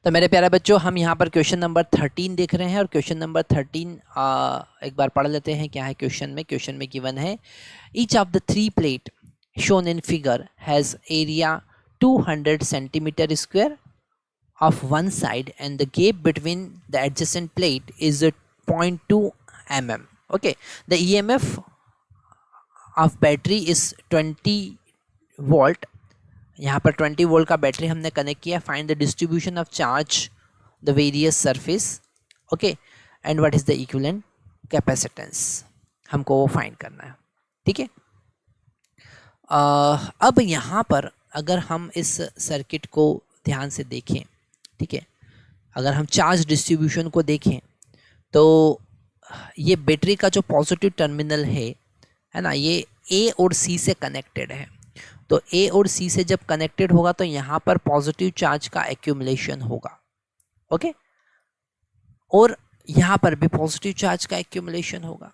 तो मेरे प्यारे बच्चों, हम यहाँ पर क्वेश्चन नंबर 13 देख रहे हैं और क्वेश्चन नंबर 13 एक बार पढ़ लेते हैं क्या है क्वेश्चन में गिवन है each of the three plate shown in figure has area 200 centimetre square of one side and the gap between the adjacent plate is a 0.2 mm. Okay, the EMF of battery is 20 volt. यहाँ पर 20 volt का battery हमने connect किया. Find the distribution of charge the various surface. Okay, and what is the equivalent capacitance, हमको वो find करना है. ठीक है. अब यहाँ पर अगर हम इस सर्किट को ध्यान से देखें, ठीक है, अगर हम चार्ज डिस्ट्रीब्यूशन को देखें तो ये बैटरी का जो पॉजिटिव टर्मिनल है ना, ये ए और सी से कनेक्टेड है. तो ए और सी से जब कनेक्टेड होगा तो यहाँ पर पॉजिटिव चार्ज का एक्यूमुलेशन होगा. ओके, और यहाँ पर भी पॉजिटिव चार्ज का एक्यूमुलेशन होगा.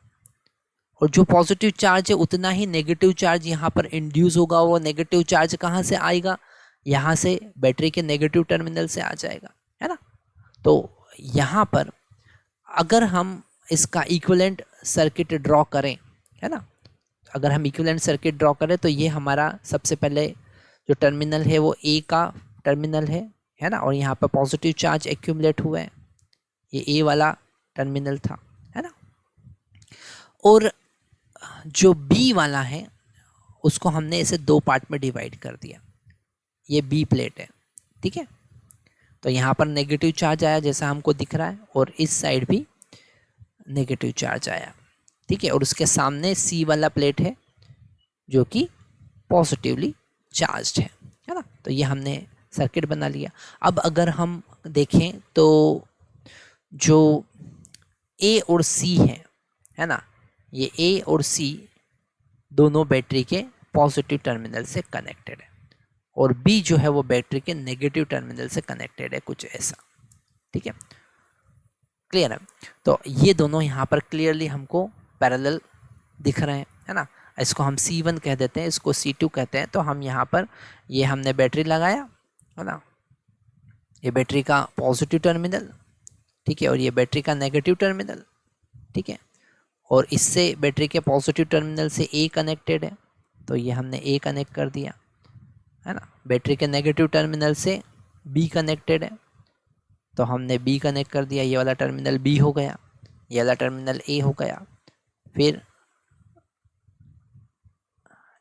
और जो पॉजिटिव चार्ज है उतना ही नेगेटिव चार्ज यहाँ पर इंड्यूस होगा. वो नेगेटिव चार्ज कहाँ से आएगा? यहाँ से बैटरी के नेगेटिव टर्मिनल से आ जाएगा, है ना. तो यहाँ पर अगर हम इसका इक्विवेलेंट सर्किट ड्रॉ करें, है ना, अगर हम इक्विवेलेंट सर्किट ड्रॉ करें तो ये हमारा सबसे पहले जो टर्मिनल है वो ए का टर्मिनल है ना, और यहाँ पर पॉजिटिव चार्ज एक्यूमुलेट हुए हैं. ये ए वाला टर्मिनल था, है ना. और जो बी वाला है उसको हमने इसे दो पार्ट में डिवाइड कर दिया. ये बी प्लेट है, ठीक है. तो यहाँ पर नेगेटिव चार्ज आया जैसा हमको दिख रहा है, और इस साइड भी नेगेटिव चार्ज आया, ठीक है. और उसके सामने सी वाला प्लेट है जो कि पॉजिटिवली चार्ज्ड है ना. तो ये हमने सर्किट बना लिया. अब अगर हम देखें तो जो ए और सी है ना, ये ए और सी दोनों बैटरी के पॉजिटिव टर्मिनल से कनेक्टेड है, और बी जो है वो बैटरी के नेगेटिव टर्मिनल से कनेक्टेड है, कुछ ऐसा. ठीक है, क्लियर है. तो ये दोनों यहाँ पर क्लियरली हमको पैरेलल दिख रहे हैं, है ना. इसको हम C1 कह देते हैं, इसको C2 कहते हैं. तो हम यहाँ पर ये हमने बैटरी लगाया, है ना, ये बैटरी का पॉजिटिव टर्मिनल, ठीक है, और ये बैटरी का नेगेटिव टर्मिनल, ठीक है. और इससे बैटरी के पॉजिटिव टर्मिनल से A कनेक्टेड है, तो ये हमने A कनेक्ट कर दिया, है ना. बैटरी के नेगेटिव टर्मिनल से B कनेक्टेड है, तो हमने B कनेक्ट कर दिया. ये वाला टर्मिनल B हो गया, ये वाला टर्मिनल A हो गया. फिर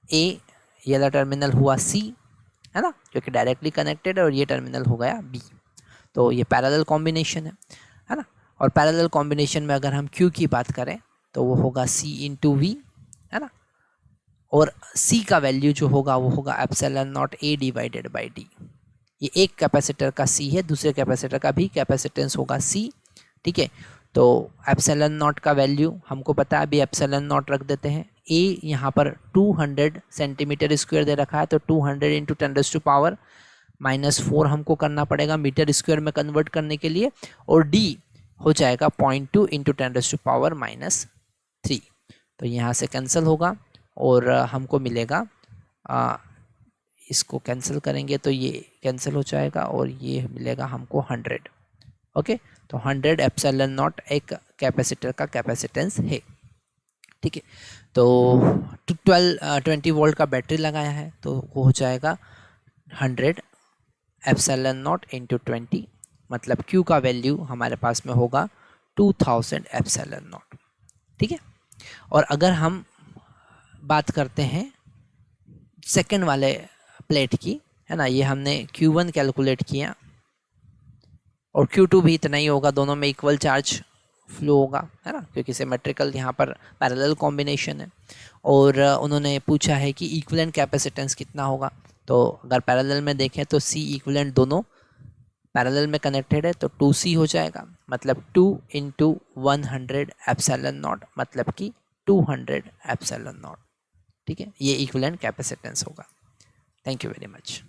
A, ये वाला टर्मिनल हुआ C, है ना, जो कि डायरेक्टली कनेक्टेड है, और ये टर्मिनल हो गया B. तो ये पैरेलल कॉम्बिनेशन है ना. और पैरेलल कॉम्बिनेशन में अगर हम Q की बात करें तो वो होगा C इंटू V, है ना. और C का वैल्यू जो होगा वो होगा epsilon not A divided by D. ये एक कैपेसिटर का C है, दूसरे कैपेसिटर का भी कैपेसिटेंस होगा C, ठीक है. तो एप्सिलॉन नॉट का वैल्यू हमको पता है, अभी एप्सिलॉन नॉट रख देते हैं. A यहाँ पर 200 सेंटीमीटर स्क्वायर दे रखा है, तो 200 इंटू 10⁻⁻⁴ हमको करना पड़ेगा मीटर स्क्वायर में कन्वर्ट करने के लिए. और D हो जाएगा 0.2 इंटू 10⁻⁻3. तो यहाँ से कैंसिल होगा और हमको मिलेगा, इसको कैंसिल करेंगे तो ये कैंसिल हो जाएगा, और ये मिलेगा हमको 100. ओके, तो 100 एप्सिलॉन नॉट एक कैपेसिटर का कैपेसिटेंस है, ठीक है. तो 20 वोल्ट का बैटरी लगाया है, तो वो हो जाएगा 100 एप्सिलॉन नॉट इंटू 20, मतलब Q का वैल्यू हमारे पास में होगा 2000 एप्सिलॉन नॉट, ठीक है. और अगर हम बात करते हैं सेकंड वाले प्लेट की, है ना, ये हमने Q1 कैलकुलेट किया, और Q2 भी इतना ही होगा, दोनों में इक्वल चार्ज फ्लो होगा, है ना, क्योंकि सिमेट्रिकल यहाँ पर पैरेलल कॉम्बिनेशन है. और उन्होंने पूछा है कि इक्विवेलेंट कैपेसिटेंस कितना होगा. तो अगर पैरेलल में देखें तो C इक्विवेलेंट दोनों पैरेलल में कनेक्टेड है, तो 2C हो जाएगा, मतलब 2 इंटू 100 एप्सिलॉन नॉट, मतलब कि 200 एप्सिलॉन नॉट, ठीक है. ये इक्विवेलेंट कैपेसिटेंस होगा. Thank you very much.